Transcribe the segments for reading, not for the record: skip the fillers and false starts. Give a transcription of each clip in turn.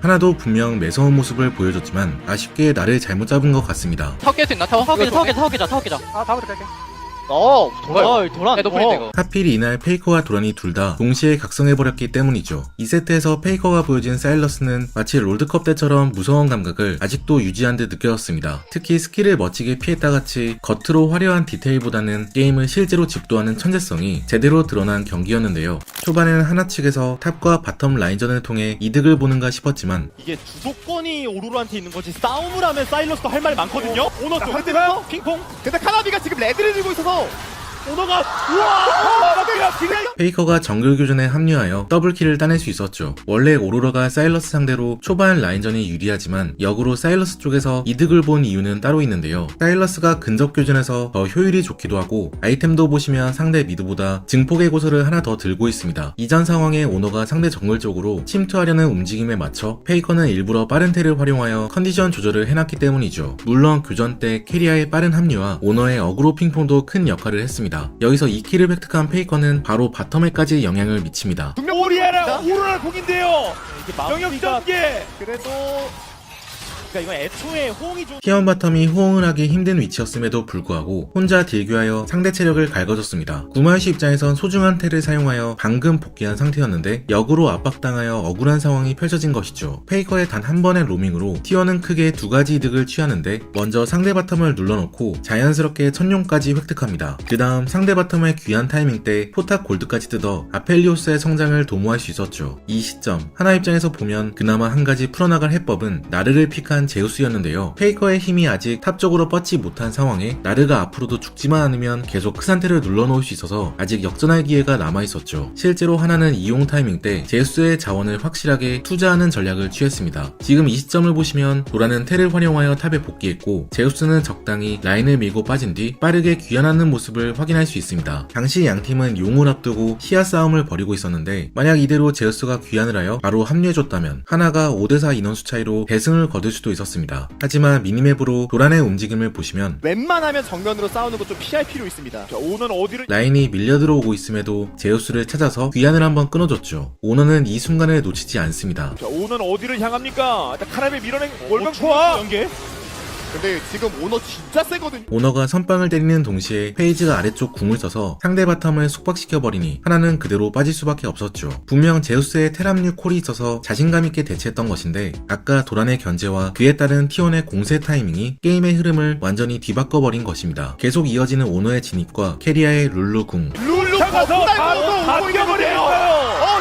하나도 분명 매서운 모습을 보여줬지만 아쉽게 나를 잘못 잡은 것 같습니다. 타워 깰 수 있나? 타워 깨자. 아 다음부터 갈게. 돌아요. 도란. 해도 풀린데 이거. 하필 이날 페이커와 도란이 둘 다 동시에 각성해버렸기 때문이죠. 2세트에서 페이커가 보여진 사일러스는 마치 롤드컵 때처럼 무서운 감각을 아직도 유지한 듯 느껴졌습니다. 특히 스킬을 멋지게 피했다 같이 겉으로 화려한 디테일보다는 게임을 실제로 집도하는 천재성이 제대로 드러난 경기였는데요. 초반에는 하나 측에서 탑과 바텀 라인전을 통해 이득을 보는가 싶었지만 이게 주도권이 오로라한테 있는 거지 싸움을 하면 사일러스도 할 말이 많거든요. 오너 쪽 상대가 핑퐁. 근데 카나비가 지금 레드를 들고 있어서 오너가 우와 지금 페이커가 정글 교전에 합류하여 더블킬을 따낼 수 있었죠. 원래 오로라가 사일러스 상대로 초반 라인전이 유리하지만 역으로 사일러스 쪽에서 이득을 본 이유는 따로 있는데요. 사일러스가 근접 교전에서 더 효율이 좋기도 하고 아이템도 보시면 상대 미드보다 증폭의 고서를 하나 더 들고 있습니다. 이전 상황에 오너가 상대 정글 쪽으로 침투하려는 움직임에 맞춰 페이커는 일부러 빠른 텔을 활용하여 컨디션 조절을 해놨기 때문이죠. 물론 교전 때 캐리아의 빠른 합류와 오너의 어그로 핑퐁도 큰 역할을 했습니다. 여기서 2킬을 획득한 페이커는 바로 바텀에까지 영향을 미칩니다. 오리아라 오로라 공인데요. 이게 영역 마무리가 전개. 그래도 그러니까 이건 애초에 호응이 좀 T1 바텀이 호응을 하기 힘든 위치였음에도 불구하고 혼자 딜교하여 상대 체력을 갈궈줬습니다. 구마유시 입장에선 소중한 텔을 사용하여 방금 복귀한 상태였는데 역으로 압박당하여 억울한 상황이 펼쳐진 것이죠. 페이커의 단 한 번의 로밍으로 T1은 크게 두 가지 이득을 취하는데 먼저 상대 바텀을 눌러놓고 자연스럽게 천룡까지 획득합니다. 그 다음 상대 바텀의 귀한 타이밍 때 포탑 골드까지 뜯어 아펠리오스의 성장을 도모할 수 있었죠. 이 시점 하나 입장에서 보면 그나마 한 가지 풀어나갈 해법은 나르를 픽한 제우스였는데요. 페이커의 힘이 아직 탑 쪽으로 뻗지 못한 상황에 나르가 앞으로도 죽지만 않으면 계속 크산테를 눌러놓을 수 있어서 아직 역전할 기회가 남아있었죠. 실제로 하나는 이용 타이밍 때 제우스의 자원을 확실하게 투자하는 전략을 취했습니다. 지금 이 시점을 보시면 도라는 텔을 활용하여 탑에 복귀했고 제우스는 적당히 라인을 밀고 빠진 뒤 빠르게 귀환하는 모습을 확인할 수 있습니다. 당시 양팀은 용을 앞두고 시야 싸움을 벌이고 있었는데 만약 이대로 제우스가 귀환을 하여 바로 합류해줬다면 하나가 5대4 인원수 차이로 대승을 거둘 수도 있었습니다. 하지만 미니맵으로 도란의 움직임을 보시면 웬만하면 정면으로 싸우는 거 좀 피할 필요 있습니다. 자, 오너는 어디를 라인이 밀려 들어오고 있음에도 제우스를 찾아서 귀환을 한번 끊어줬죠. 오너는 이 순간을 놓치지 않습니다. 자, 오너는 어디를 향합니까? 일단 카라벨 밀어낸 월병 좋아. 연계. 근데 지금 오너 진짜 세거든요. 오너가 선빵을 때리는 동시에 페이지가 아래쪽 궁을 써서 상대 바텀을 속박시켜버리니 하나는 그대로 빠질 수밖에 없었죠. 분명 제우스의 테랍류 콜이 있어서 자신감있게 대체했던 것인데 아까 도란의 견제와 그에 따른 T1의 공세 타이밍이 게임의 흐름을 완전히 뒤바꿔버린 것입니다. 계속 이어지는 오너의 진입과 캐리아의 룰루 궁, 룰루 가서 다 뛰어버려요.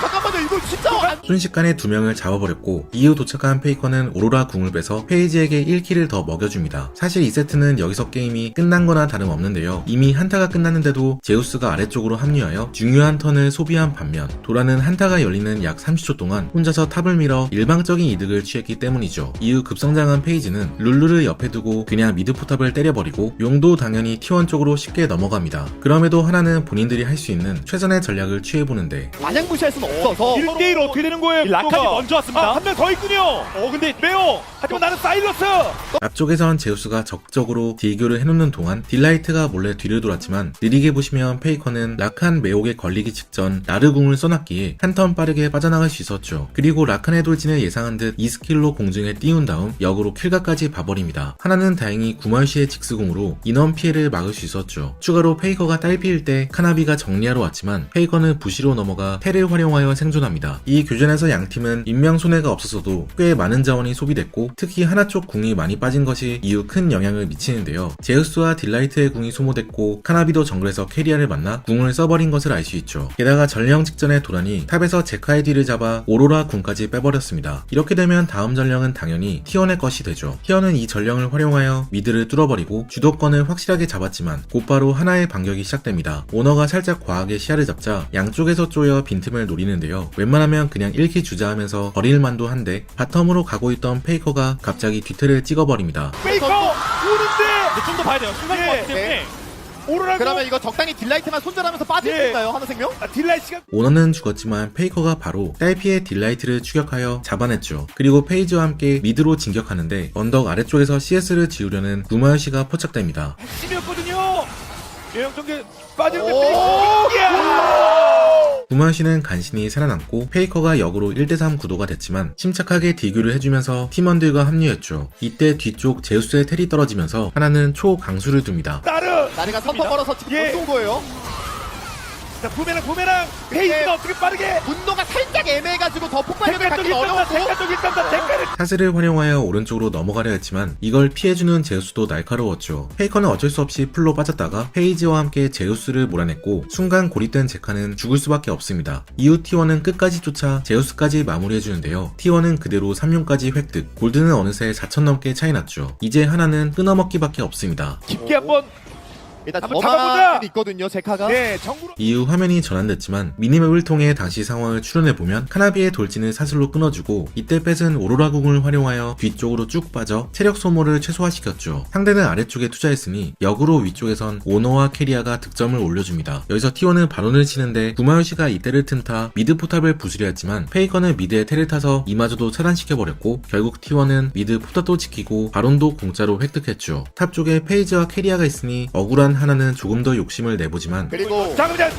잠깐만요, 이거 진짜 순식간에 두 명을 잡아버렸고 이후 도착한 페이커는 오로라 궁을 빼서 페이지에게 1킬을 더 먹여줍니다. 사실 2세트는 여기서 게임이 끝난 거나 다름없는데요. 이미 한타가 끝났는데도 제우스가 아래쪽으로 합류하여 중요한 턴을 소비한 반면 도라는 한타가 열리는 약 30초 동안 혼자서 탑을 밀어 일방적인 이득을 취했기 때문이죠. 이후 급성장한 페이지는 룰루를 옆에 두고 그냥 미드 포탑을 때려버리고 용도 당연히 T1 쪽으로 쉽게 넘어갑니다. 그럼에도 하나는 본인들이 할 수 있는 최선의 전략을 취해보는데 마냥 무시할 수는 없어서 1대1 어떻게 되는 거예요? 라칸이 먼저 왔습니다. 한 명 더 있군요. 근데 매워. 하지만 나는 사일러스. 앞쪽에선 제우스가 적극적으로 딜교를 해놓는 동안 딜라이트가 몰래 뒤를 돌았지만 느리게 보시면 페이커는 라칸 매혹에 걸리기 직전 나르궁을 써놨기에 한 턴 빠르게 빠져나갈 수 있었죠. 그리고 라칸의 돌진을 예상한 듯 2스킬로 공중에 띄운 다음 역으로 킬각까지 봐버립니다. 하나는 다행히 구마유시의 직스궁으로 인원 피해를 막을 수 있었죠. 추가로 페이커가 딸피일 때 카나비가 정리하러 왔지만 페이커는 부시로 넘어가 텔을 활용하여 생존합니다. 이 교전에서 양팀은 인명 손해가 없었어도 꽤 많은 자원이 소비됐고 특히 하나 쪽 궁이 많이 빠진 것이 이후 큰 영향을 미치는데요. 제우스와 딜라이트의 궁이 소모됐고 카나비도 정글에서 캐리아를 만나 궁을 써버린 것을 알 수 있죠. 게다가 전령 직전에 도란이 탑에서 제카의 뒤를 잡아 오로라 궁까지 빼버렸습니다. 이렇게 되면 다음 전령은 당연히 T1의 것이 되죠. T1은 이 전령을 활용하여 미드를 뚫어버리고 주도권을 확실하게 잡았지만 곧바로 하나의 반격이 시작됩니다. 오너가 살짝 과하게 시야를 잡자 양쪽에서 쪼여 빈틈을 노리는데요. 웬만하면 그냥 1킬 주자 하면서 버릴 만도 한데 바텀으로 가고 있던 페이커가 갑자기 뒤틀을 찍어버립니다. 페이커 오는데 좀 더 봐야 돼요. 순간인 것 같기 때문에 오로라. 그러면 이거 적당히 딜라이트만 손절하면서 빠질 수 있나요, 하나생명? 딜라이트가 오너는 죽었지만 페이커가 바로 딸피의 딜라이트를 추격하여 잡아냈죠. 그리고 페이지와 함께 미드로 진격하는데 언덕 아래쪽에서 CS를 지우려는 구마유시가 포착됩니다. 핵심이었거든요. 예영 전개 빠지는데 오! 페이커. 구마유시는 간신히 살아남고 페이커가 역으로 1대3 구도가 됐지만 침착하게 딜교를 해주면서 팀원들과 합류했죠. 이때 뒤쪽 제우스의 텔이 떨어지면서 하나는 초강수를 둡니다. 나리가 3번 걸어서 지금 예. 쏜 거예요. 자, 부메랑 페이지가 어떻게 빠르게 분노가 살짝 애매해가지고 더 폭발력을 대가 쪽 갖기 어려웠고 대가 쪽 일단다 대가를 사슬을 활용하여 오른쪽으로 넘어가려 했지만 이걸 피해주는 제우스도 날카로웠죠. 페이커는 어쩔 수 없이 풀로 빠졌다가 페이지와 함께 제우스를 몰아냈고 순간 고립된 제카는 죽을 수밖에 없습니다. 이후 T1은 끝까지 쫓아 제우스까지 마무리해주는데요. T1은 그대로 3룡까지 획득, 골드는 어느새 4천 넘게 차이났죠. 이제 하나는 끊어먹기밖에 없습니다. 깊게 한번 일단 한번 잡아보자! 저만은 있거든요 제카가. 네 정구로 이후 화면이 전환됐지만 미니맵을 통해 당시 상황을 추론해보면 카나비의 돌진을 사슬로 끊어주고 이때 뺏은 오로라궁을 활용하여 뒤쪽으로 쭉 빠져 체력 소모를 최소화시켰죠. 상대는 아래쪽에 투자했으니 역으로 위쪽에선 오너와 캐리아가 득점을 올려줍니다. 여기서 T1은 바론을 치는데 구마유시가 이때를 틈타 미드 포탑을 부수려 했지만 페이커는 미드에 텔을 타서 이마저도 차단시켜버렸고 결국 T1은 미드 포탑도 지키고 바론도 공짜로 획득했죠. 탑 쪽에 페이지와 캐리아가 있으니 억울한 하나는 조금 더 욕심을 내보지만 그리고 잠깐만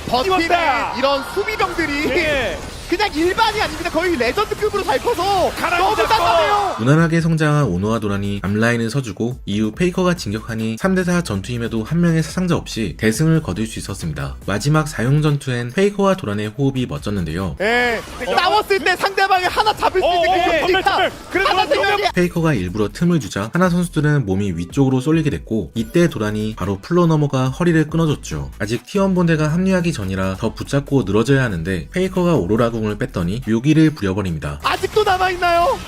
버티는 띄웠다. 이런 수비병들이 예. 그냥 일반이 아닙니다. 거의 레전드급으로 잘 커서 가라앉았고. 너무 단단해요. 무난하게 성장한 오노와 도란이 앞라인을 서주고 이후 페이커가 진격하니 3대4 전투임에도 한 명의 사상자 없이 대승을 거둘 수 있었습니다. 마지막 4용 전투엔 페이커와 도란의 호흡이 멋졌는데요. 예. 싸웠을 때 상대방이 하나 잡을 수 있는 그 선물 그래도 하나 생각이 페이커가 일부러 틈을 주자 하나 선수들은 몸이 위쪽으로 쏠리게 됐고 이때 도란이 바로 풀로 넘어가 허리를 끊어줬죠. 아직 T1 본대가 합류하기 전이라 더 붙잡고 늘어져야 하는데 페이커가 오로라궁을 뺐더니 묘기를 부려버립니다. 아직도 남아있나요?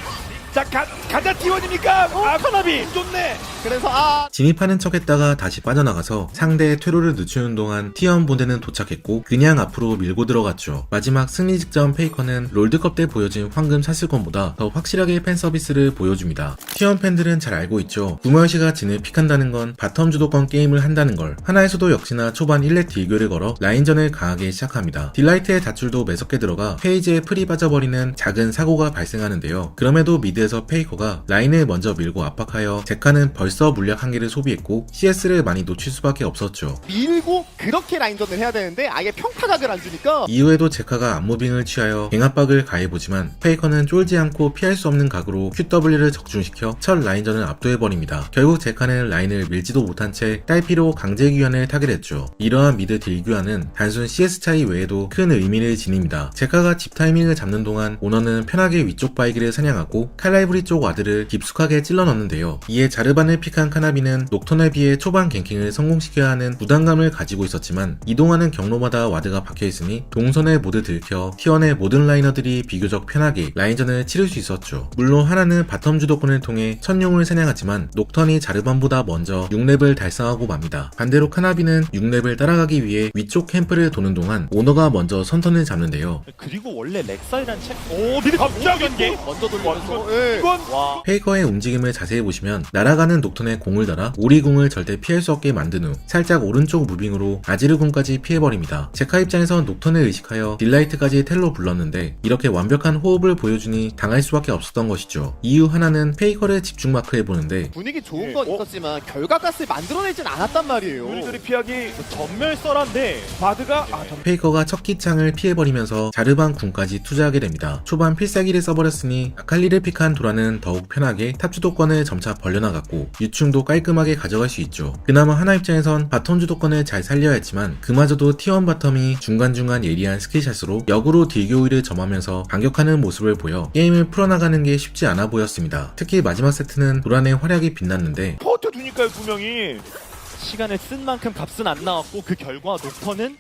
자 가자 T1입니까? 카나비 좋네. 그래서 진입하는 척했다가 다시 빠져나가서 상대의 퇴로를 늦추는 동안 T1 본대는 도착했고 그냥 앞으로 밀고 들어갔죠. 마지막 승리 직전 페이커는 롤드컵 때 보여진 황금 사슬권보다 더 확실하게 팬 서비스를 보여줍니다. T1 팬들은 잘 알고 있죠. 구마유시가 진을 픽한다는 건 바텀 주도권 게임을 한다는 걸. 하나에서도 역시나 초반 1렙 딜교를 걸어 라인전을 강하게 시작합니다. 딜라이트의 닷줄도 매섭게 들어가 페이지에 풀이 빠져버리는 작은 사고가 발생하는데요. 그럼에도 미드에서 페이커가 라인을 먼저 밀고 압박하여 제카는 벌써 물약 한 개를 소비했고 CS를 많이 놓칠 수밖에 없었죠. 밀고 그렇게 라인전을 해야 되는데 아예 평타각을 안 주니까 이후에도 제카가 암무빙을 취하여 갱압박을 가해보지만 페이커는 쫄지 않고 피할 수 없는 각으로 QW를 적중시켜 첫 라인전을 압도해버립니다. 결국 제카는 라인을 밀지도 못한 채 딸피로 강제 귀환을 타결했죠. 이러한 미드 딜 귀환은 단순 CS 차이 외에도 큰 의미를 지닙니다. 제카가 집 타이밍을 잡는 동안 오너는 편하게 위쪽 바이기를 사냥하고 칼라이브리 쪽 와드를 깊숙하게 찔러 넣는데요. 이에 자르반을 픽한 카나비는 녹턴에 비해 초반 갱킹을 성공시켜야 하는 부담감을 가지고 있었지만 이동하는 경로마다 와드가 박혀있으니 동선에 모두 들켜 T1의 모든 라이너들이 비교적 편하게 라인전을 치를 수 있었죠. 물론 하나는 바텀 주도권을 통해 천룡을 사냥하지만 녹턴이 자르반보다 먼저 6렙을 달성하고 맙니다. 반대로 카나비는 6렙을 따라가기 위해 위쪽 캠프를 도는 동안 오너가 먼저 선턴을 잡는데요. 그리고 원래 렉사이란 책. 오 미드 갑자기 연계. 먼저 돌리면서 이건 와 페이커의 움직임을 자세히 보시면 날아가는 녹턴에 공을 달아 오리궁을 절대 피할 수 없게 만든 후 살짝 오른쪽 무빙으로 아지르궁까지 피해버립니다. 제카 입장에선 녹턴을 의식하여 딜라이트까지 텔로 불렀는데 이렇게 완벽한 호흡을 보여주니 당할 수밖에 없었던 것이죠. 이후 하나는 페이커를 집중 마크해보는데 분위기 좋은 건 있었지만 결과값을 만들어내진 않았단 말이에요. 우리들이 피하기 전멸설한데 바드가 페이커가 첫 기창을 피해버리면서 자르반 궁까지 투자하게 됩니다. 초반 필살기를 써버렸으니 아칼리를 픽한 도라는 더욱 편하게 탑 주도권을 점차 벌려나갔고 유충도 깔끔하게 가져갈 수 있죠. 그나마 하나 입장에선 바텀 주도권을 잘 살려야 했지만 그마저도 T1 바텀이 중간중간 예리한 스킬샷으로 역으로 딜교위를 점하면서 반격하는 모습을 보여 게임을 풀어나가는 게 쉽지 않아 보였습니다. 특히 마지막 세트는 도란의 활약이 빛났는데 버텨두니까요 분명히. 시간을 쓴 만큼 값은 안 나왔고 그 결과 녹턴은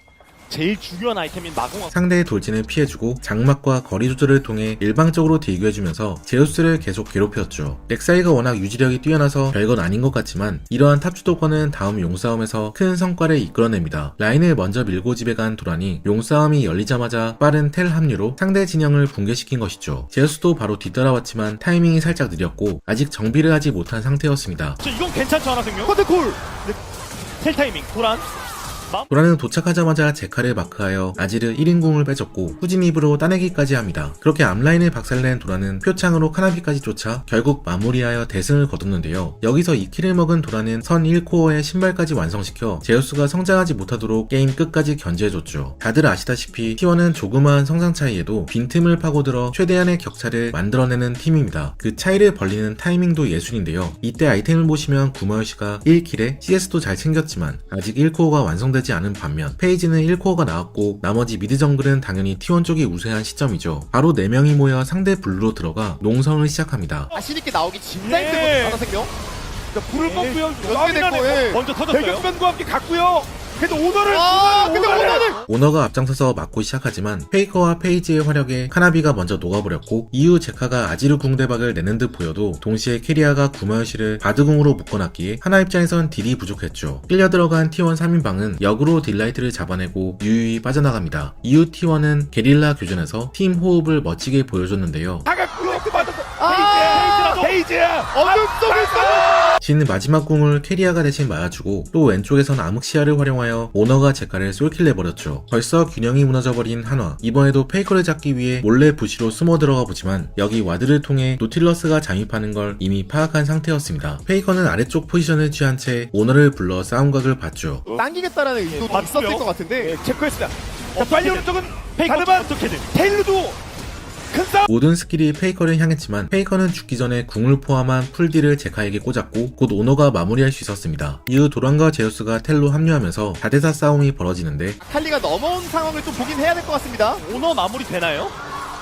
제일 중요한 아이템인 마공학 상대의 돌진을 피해주고 장막과 거리 조절을 통해 일방적으로 딜교해주면서 제우스를 계속 괴롭혔죠. 렉사이가 워낙 유지력이 뛰어나서 별건 아닌 것 같지만 이러한 탑 주도권은 다음 용싸움에서 큰 성과를 이끌어냅니다. 라인을 먼저 밀고 집에 간 도란이 용싸움이 열리자마자 빠른 텔 합류로 상대 진영을 붕괴시킨 것이죠. 제우스도 바로 뒤따라왔지만 타이밍이 살짝 느렸고 아직 정비를 하지 못한 상태였습니다. 이건 괜찮죠 하나 생명? 커트콜 텔 타이밍 도란 도라는 도착하자마자 제카를 마크하여 아지르 1인궁을 빼줬고 후진입으로 따내기까지 합니다. 그렇게 앞라인을 박살낸 도라는 표창으로 카나비까지 쫓아 결국 마무리하여 대승을 거뒀는데요. 여기서 2킬을 먹은 도라는 선 1코어의 신발까지 완성시켜 제우스가 성장하지 못하도록 게임 끝까지 견제해줬죠. 다들 아시다시피 T1은 조그마한 성장 차이에도 빈틈을 파고들어 최대한의 격차를 만들어내는 팀입니다. 그 차이를 벌리는 타이밍도 예술인데요. 이때 아이템을 보시면 구마요시가 1킬에 CS도 잘 챙겼지만 아직 1코어가 완성되지 않은 반면 페이지는 1코어가 나왔고 나머지 미드 정글은 당연히 T1 쪽이 우세한 시점이죠. 바로 4명이 모여 상대 블루로 들어가 농성을 시작합니다. 자신있게 나오기 진짜 힘들거든요. 하나 생명. 불을 껐고요. 연계 됐고, 예. 먼저 터졌어요. 대격변과 함께 갔고요. 그래도 오너를 근데 오너를 오너가 앞장서서 막고 시작하지만 페이커와 페이지의 화력에 카나비가 먼저 녹아버렸고 이후 제카가 아지르 궁대박을 내는 듯 보여도 동시에 캐리아가 구마요시를 바드궁으로 묶어놨기에 하나 입장에선 딜이 부족했죠. 끌려 들어간 T1 3인방은 역으로 딜라이트를 잡아내고 유유히 빠져나갑니다. 이후 T1은 게릴라 교전에서 팀 호흡을 멋지게 보여줬는데요. 다갔고요. 맞았어. 아! 페이지야. 어느 쪽에서 진 마지막 궁을 캐리아가 대신 맞아주고 또 왼쪽에선 암흑시야를 활용하여 오너가 제카를 쏠킬 내버렸죠. 벌써 균형이 무너져버린 한화. 이번에도 페이커를 잡기 위해 몰래 부시로 숨어 들어가 보지만 여기 와드를 통해 노틸러스가 잠입하는 걸 이미 파악한 상태였습니다. 페이커는 아래쪽 포지션을 취한 채 오너를 불러 싸움각을 봤죠. 당기겠다라는 의도도 봤어요. 있었을 것 같은데 체크했습니다. 빨리 오른쪽은 가르반 어떻게든 테일러도 큰 싸움. 모든 스킬이 페이커를 향했지만 페이커는 죽기 전에 궁을 포함한 풀딜을 제카에게 꽂았고 곧 오너가 마무리할 수 있었습니다. 이후 도란과 제우스가 텔로 합류하면서 4대4 싸움이 벌어지는데 칼리가 넘어온 상황을 좀 보긴 해야 될 것 같습니다. 오너 마무리 되나요?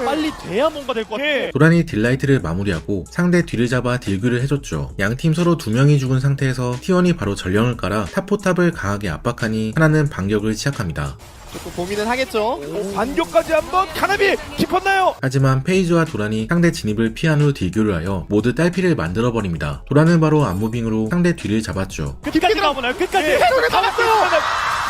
빨리 돼야 뭔가 될 것 같아요. 도란이 딜라이트를 마무리하고 상대 뒤를 잡아 딜교를 해줬죠. 양팀 서로 2명이 죽은 상태에서 T1이 바로 전령을 깔아 탑포탑을 강하게 압박하니 하나는 반격을 시작합니다. 조금 고민은 하겠죠. 반격까지 한번 카나비 깊었나요? 하지만 페이지와 도란이 상대 진입을 피한 후 딜교를 하여 모두 딸피를 만들어버립니다. 도란은 바로 암무빙으로 상대 뒤를 잡았죠. 끝까지 가보나요? 끝까지. 테러를 잡았어요.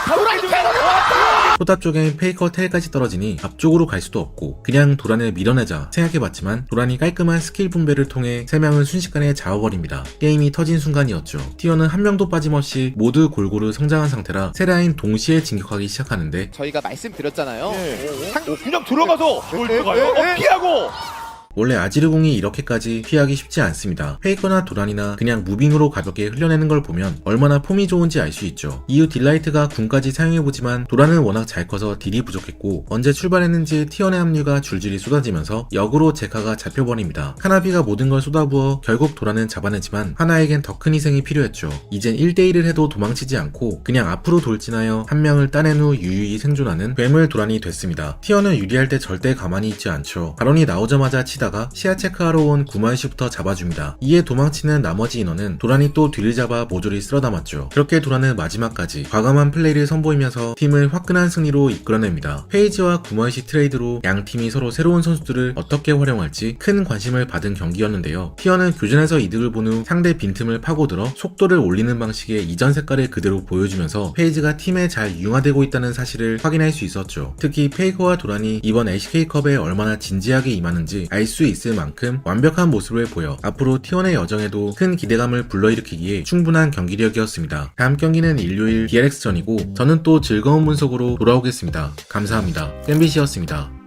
도란이 테러를 잡았어요. 포탑 쪽엔 페이커 텔까지 떨어지니 앞쪽으로 갈 수도 없고 그냥 도란을 밀어내자 생각해봤지만 도란이 깔끔한 스킬 분배를 통해 3명을 순식간에 잡아버립니다. 게임이 터진 순간이었죠. T1은 한 명도 빠짐없이 모두 골고루 성장한 상태라 세 라인 동시에 진격하기 시작하는데 저희가 말씀드렸잖아요. 그냥 들어가서 골 들어가요. 피하고. 원래 아지르궁이 이렇게까지 피하기 쉽지 않습니다. 페이커나 도란이나 그냥 무빙으로 가볍게 흘려내는 걸 보면 얼마나 폼이 좋은지 알 수 있죠. 이후 딜라이트가 궁까지 사용해보지만 도란은 워낙 잘 커서 딜이 부족했고 언제 출발했는지 T1의 합류가 줄줄이 쏟아지면서 역으로 제카가 잡혀버립니다. 카나비가 모든 걸 쏟아부어 결국 도란은 잡아내지만 하나에겐 더 큰 희생이 필요했죠. 이젠 1대1을 해도 도망치지 않고 그냥 앞으로 돌진하여 한 명을 따낸 후 유유히 생존하는 괴물 도란이 됐습니다. T1은 유리할 때 절대 가만히 있지 않죠. 바론이 나오자마자 치다가 시야 체크하러 온 구마요시부터 잡아줍니다. 이에 도망치는 나머지 인원은 도란이 또 뒤를 잡아 모조리 쓸어담았죠. 그렇게 도란은 마지막까지 과감한 플레이를 선보이면서 팀을 화끈한 승리로 이끌어냅니다. 페이지와 구마요시 트레이드로 양 팀이 서로 새로운 선수들을 어떻게 활용할지 큰 관심을 받은 경기였는데요. T1은 교전에서 이득을 본 후 상대 빈틈을 파고들어 속도를 올리는 방식의 이전 색깔을 그대로 보여주면서 페이지가 팀에 잘 융화되고 있다는 사실을 확인할 수 있었죠. 특히 페이커와 도란이 이번 LCK컵에 얼마나 진지하게 임하는지 알 수 있을 만큼 완벽한 모습을 보여 앞으로 T1의 여정에도 큰 기대감을 불러일으키기에 충분한 경기력이었습니다. 다음 경기는 일요일 DRX전이고 저는 또 즐거운 분석으로 돌아오겠습니다. 감사합니다. 샌비시였습니다.